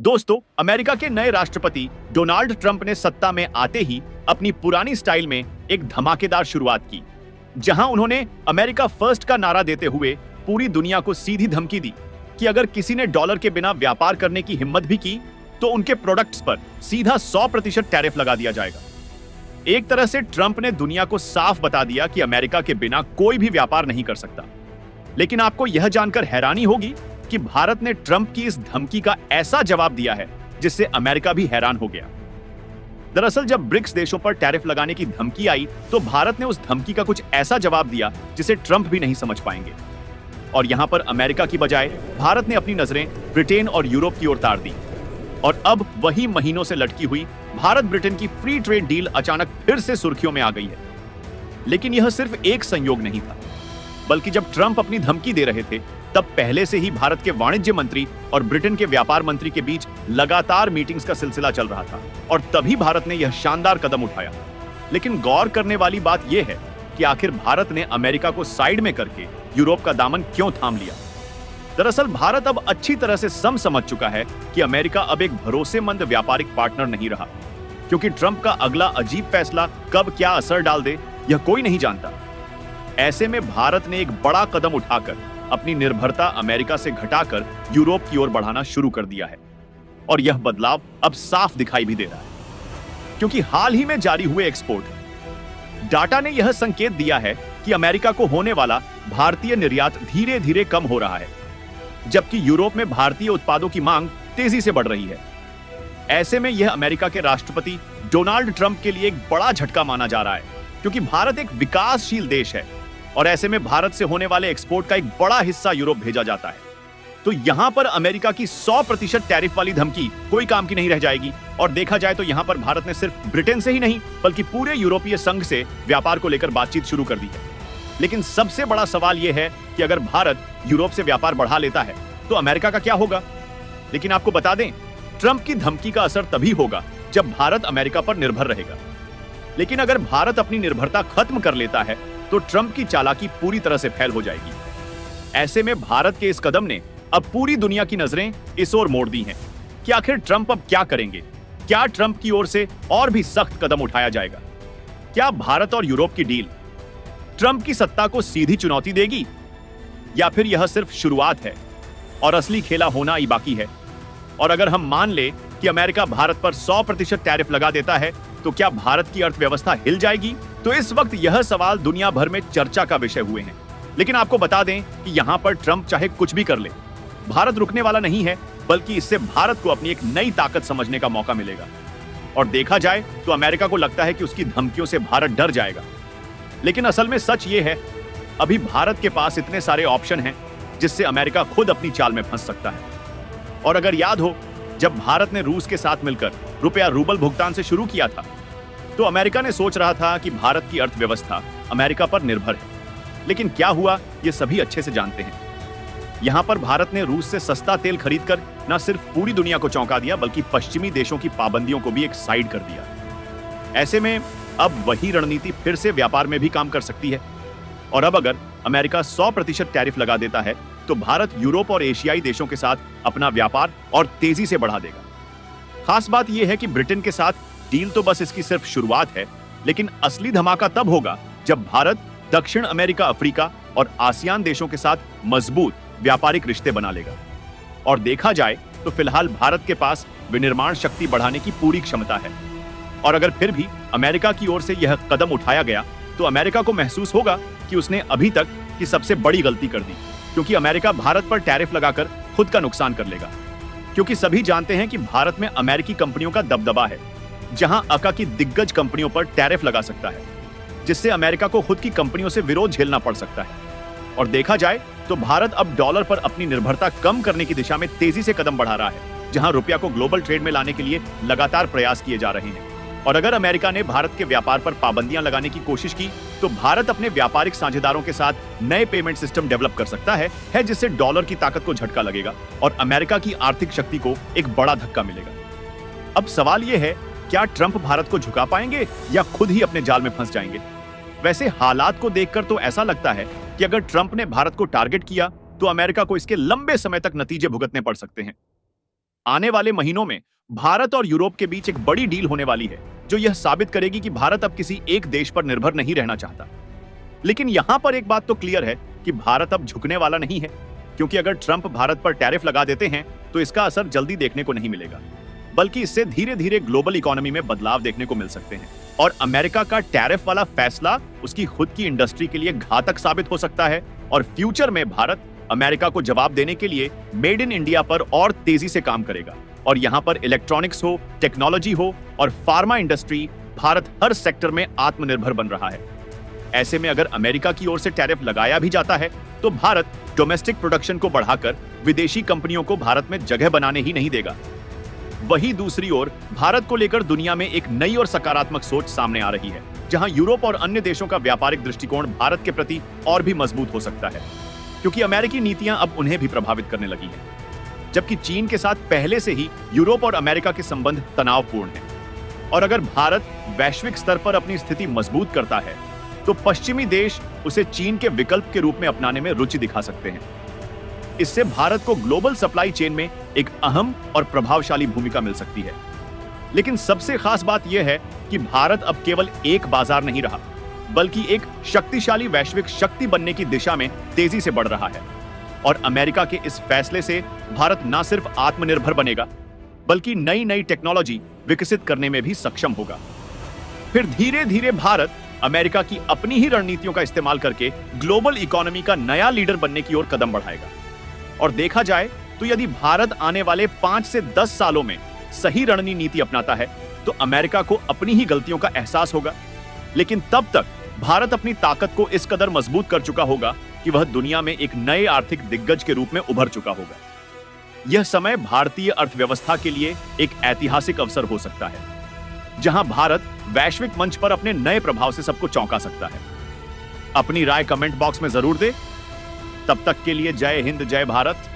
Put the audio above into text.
दोस्तों, अमेरिका के नए राष्ट्रपति डोनाल्ड ट्रंप ने सत्ता में आते ही अपनी पुरानी स्टाइल में एक धमाकेदार शुरुआत की, जहां उन्होंने अमेरिका फर्स्ट का नारा देते हुए पूरी दुनिया को सीधी धमकी दी कि अगर किसी ने डॉलर के बिना व्यापार करने की हिम्मत भी की तो उनके प्रोडक्ट्स पर सीधा 100% टैरिफ लगा दिया जाएगा। एक तरह से ट्रंप ने दुनिया को साफ बता दिया कि अमेरिका के बिना कोई भी व्यापार नहीं कर सकता। लेकिन आपको यह जानकर हैरानी होगी कि भारत ने ट्रंप की इस धमकी का ऐसा जवाब दिया है जिससे अमेरिका भी हैरान हो गया। दरअसल जब ब्रिक्स देशों पर टैरिफ लगाने की धमकी आई तो भारत ने उस धमकी का कुछ ऐसा जवाब दिया जिसे ट्रंप भी नहीं समझ पाएंगे। और यहां पर अमेरिका की बजाय भारत ने अपनी नजरें ब्रिटेन और यूरोप की ओर तार दी। और अब वही महीनों से लटकी हुई भारत ब्रिटेन की फ्री ट्रेड डील अचानक फिर से सुर्खियों में आ गई है। लेकिन यह सिर्फ एक संयोग नहीं था, बल्कि जब ट्रंप अपनी धमकी दे रहे थे तब पहले से ही भारत के वाणिज्य मंत्री और ब्रिटेन के व्यापार मंत्री के बीच लगातार मीटिंग्स का सिलसिला चल रहा था और तभी भारत ने यह शानदार कदम उठाया। लेकिन गौर करने वाली बात यह है कि आखिर भारत ने अमेरिका को साइड में करके यूरोप का दामन क्यों थाम लिया। दरअसल भारत अब अच्छी तरह से समझ चुका है कि अमेरिका अब एक भरोसेमंद व्यापारिक पार्टनर नहीं रहा, क्योंकि ट्रंप का अगला अजीब फैसला कब क्या असर डाल दे यह कोई नहीं जानता। ऐसे में भारत ने एक बड़ा कदम उठाकर अपनी निर्भरता अमेरिका से घटाकर यूरोप की ओर बढ़ाना शुरू कर दिया है। और यह बदलाव अब साफ दिखाई भी दे रहा है, क्योंकि हाल ही में जारी हुए एक्सपोर्ट डाटा ने यह संकेत दिया है कि अमेरिका को होने वाला भारतीय निर्यात धीरे धीरे कम हो रहा है, जबकि यूरोप में भारतीय उत्पादों की मांग तेजी से बढ़ रही है। ऐसे में यह अमेरिका के राष्ट्रपति डोनाल्ड ट्रंप के लिए एक बड़ा झटका माना जा रहा है, क्योंकि भारत एक विकासशील देश है और ऐसे में भारत से होने वाले एक्सपोर्ट का एक बड़ा हिस्सा यूरोप भेजा जाता है। तो यहां पर अमेरिका की 100% टैरिफ वाली धमकी कोई काम की नहीं रह जाएगी। और देखा जाए तो यहां पर भारत ने सिर्फ ब्रिटेन से ही नहीं बल्कि पूरे यूरोपीय संघ से व्यापार को लेकर बातचीत शुरू कर दी है। लेकिन सबसे बड़ा सवाल यह है कि अगर भारत यूरोप से व्यापार बढ़ा लेता है तो अमेरिका का क्या होगा। लेकिन आपको बता दें, ट्रंप की धमकी का असर तभी होगा जब भारत अमेरिका पर निर्भर रहेगा। लेकिन अगर भारत अपनी निर्भरता खत्म कर लेता है तो ट्रंप की चालाकी पूरी तरह से फैल हो जाएगी। ऐसे में भारत के इस कदम ने अब पूरी दुनिया की नजरें इस ओर मोड़ दी हैं कि आखिर ट्रंप अब क्या करेंगे। क्या ट्रंप की ओर से और भी सख्त कदम उठाया जाएगा? क्या भारत और यूरोप की डील ट्रंप की सत्ता को सीधी चुनौती देगी, या फिर यह सिर्फ शुरुआत है और असली खेला होना ही बाकी है? और अगर हम मान ले कि अमेरिका भारत पर 100% टैरिफ लगा देता है तो क्या भारत की अर्थव्यवस्था हिल जाएगी? तो इस वक्त यह सवाल दुनिया भर में चर्चा का विषय हुए हैं। लेकिन आपको बता दें कि यहां पर ट्रंप चाहे कुछ भी कर ले, भारत रुकने वाला नहीं है, बल्कि इससे भारत को अपनी एक नई ताकत समझने का मौका मिलेगा। और देखा जाए तो अमेरिका को लगता है कि उसकी धमकियों से भारत डर जाएगा, लेकिन असल में सच ये है, अभी भारत के पास इतने सारे ऑप्शन हैं जिससे अमेरिका खुद अपनी चाल में फंस सकता है। और अगर याद हो, जब भारत ने रूस के साथ मिलकर रुपया रूबल भुगतान से शुरू किया था तो अमेरिका ने सोच रहा था कि भारत की अर्थव्यवस्था अमेरिका पर निर्भर है। लेकिन क्या हुआ ये सभी अच्छे से जानते हैं। यहां पर भारत ने रूस से सस्ता तेल खरीदकर न सिर्फ पूरी दुनिया को चौंका दिया बल्कि पश्चिमी देशों की पाबंदियों को भी एक साइड कर दिया। ऐसे में अब वही रणनीति फिर से व्यापार में भी काम कर सकती है। और अब अगर अमेरिका 100% टैरिफ लगा देता है तो भारत यूरोप और एशियाई देशों के साथ अपना व्यापार और तेजी से बढ़ा देगा। खास बात यह है कि ब्रिटेन के साथ डील तो बस इसकी सिर्फ शुरुआत है, लेकिन असली धमाका तब होगा जब भारत दक्षिण अमेरिका, अफ्रीका और आसियान देशों के साथ मजबूत व्यापारिक रिश्ते बना लेगा। और देखा जाए तो फिलहाल भारत के पास विनिर्माण शक्ति बढ़ाने की पूरी क्षमता है। और अगर फिर भी अमेरिका की ओर से यह कदम उठाया गया तो अमेरिका को महसूस होगा कि उसने अभी तक की सबसे बड़ी गलती कर दी, क्योंकि अमेरिका भारत पर टैरिफ लगाकर खुद का नुकसान कर लेगा। क्योंकि सभी जानते हैं कि भारत में अमेरिकी कंपनियों का दबदबा है, जहां अका की दिग्गज कंपनियों पर टैरिफ लगा सकता है, जिससे अमेरिका को खुद की कंपनियों से विरोध झेलना पड़ सकता है। और देखा जाए तो भारत अब डॉलर पर अपनी निर्भरता कम करने की दिशा में तेजी से कदम बढ़ा रहा है, जहां रुपया को ग्लोबल ट्रेड में लाने के लिए लगातार प्रयास किए जा रहे हैं। और अगर अमेरिका ने भारत के व्यापार पर पाबंदियां लगाने की कोशिश की तो भारत अपने व्यापारिक साझेदारों के साथ नए पेमेंट सिस्टम डेवलप कर सकता है जिससे डॉलर की ताकत को झटका लगेगा और अमेरिका की आर्थिक शक्ति को एक बड़ा धक्का मिलेगा। अब सवाल यह है, क्या ट्रंप भारत को झुका पाएंगे या खुद ही अपने जाल में फंस जाएंगे? वैसे हालात को देखकर तो ऐसा लगता है कि अगर ट्रंप ने भारत को टारगेट किया तो अमेरिका को इसके लंबे समय तक नतीजे भुगतने पड़ सकते हैं। आने वाले महीनों में भारत और यूरोप के बीच एक बड़ी डील होने वाली है जो यह साबित करेगी कि भारत अब किसी एक देश पर निर्भर नहीं रहना चाहता। लेकिन यहां पर एक बात तो क्लियर है कि भारत अब झुकने वाला नहीं है, क्योंकि अगर ट्रंप भारत पर टैरिफ लगा देते हैं तो इसका असर जल्दी देखने को नहीं मिलेगा, बल्कि इससे धीरे धीरे ग्लोबल इकोनॉमी में बदलाव देखने को मिल सकते हैं। और अमेरिका का टैरिफ वाला फैसला उसकी खुद की इंडस्ट्री के लिए घातक साबित हो सकता है और फ्यूचर में भारत अमेरिका को जवाब देने के लिए मेड इन इंडिया पर और तेजी से काम करेगा। और यहां पर इलेक्ट्रॉनिक्स हो, टेक्नोलॉजी हो और फार्मा इंडस्ट्री, भारत हर सेक्टर में आत्मनिर्भर बन रहा है। ऐसे में अगर अमेरिका की ओर से टैरिफ लगाया भी जाता है तो भारत डोमेस्टिक प्रोडक्शन को बढ़ाकर विदेशी कंपनियों को भारत में जगह बनाने ही नहीं देगा। वहीं दूसरी ओर भारत को लेकर दुनिया में एक नई और सकारात्मक सोच सामने आ रही है, जहां यूरोप और अन्य देशों का व्यापारिक दृष्टिकोण भारत के प्रति और भी मजबूत हो सकता है, क्योंकि अमेरिकी नीतियां अब उन्हें भी प्रभावित करने लगी हैं। जबकि चीन के साथ पहले से ही यूरोप और अमेरिका के संबंध तनावपूर्ण हैं। और अगर भारत वैश्विक स्तर पर अपनी स्थिति मजबूत करता है तो पश्चिमी देश उसे चीन के विकल्प के रूप में अपनाने में रुचि दिखा सकते हैं। इससे भारत को ग्लोबल सप्लाई चेन में एक अहम और प्रभावशाली भूमिका मिल सकती है। लेकिन सबसे खास बात यह है कि भारत अब केवल एक बाजार नहीं रहा, बल्कि एक शक्तिशाली वैश्विक शक्ति बनने की दिशा में तेजी से बढ़ रहा है। और अमेरिका के इस फैसले से भारत न सिर्फ आत्मनिर्भर बनेगा, बल्कि नई नई टेक्नोलॉजी विकसित करने में भी सक्षम होगा। फिर धीरे धीरे भारत अमेरिका की अपनी ही रणनीतियों का इस्तेमाल करके ग्लोबल इकोनॉमी का नया लीडर बनने की ओर कदम बढ़ाएगा। और देखा जाए तो यदि भारत आने वाले 5 से 10 सालों में सही रणनीति नीति अपनाता है तो अमेरिका को अपनी ही गलतियों का एहसास होगा। लेकिन तब तक भारत अपनी ताकत को इस कदर मजबूत कर चुका होगा कि वह दुनिया में एक नए आर्थिक दिग्गज के रूप में उभर चुका होगा। यह समय भारतीय अर्थव्यवस्था के लिए एक ऐतिहासिक अवसर हो सकता है, जहां भारत वैश्विक मंच पर अपने नए प्रभाव से सबको चौंका सकता है। अपनी राय कमेंट बॉक्स में जरूर दे। तब तक के लिए जय हिंद, जय भारत।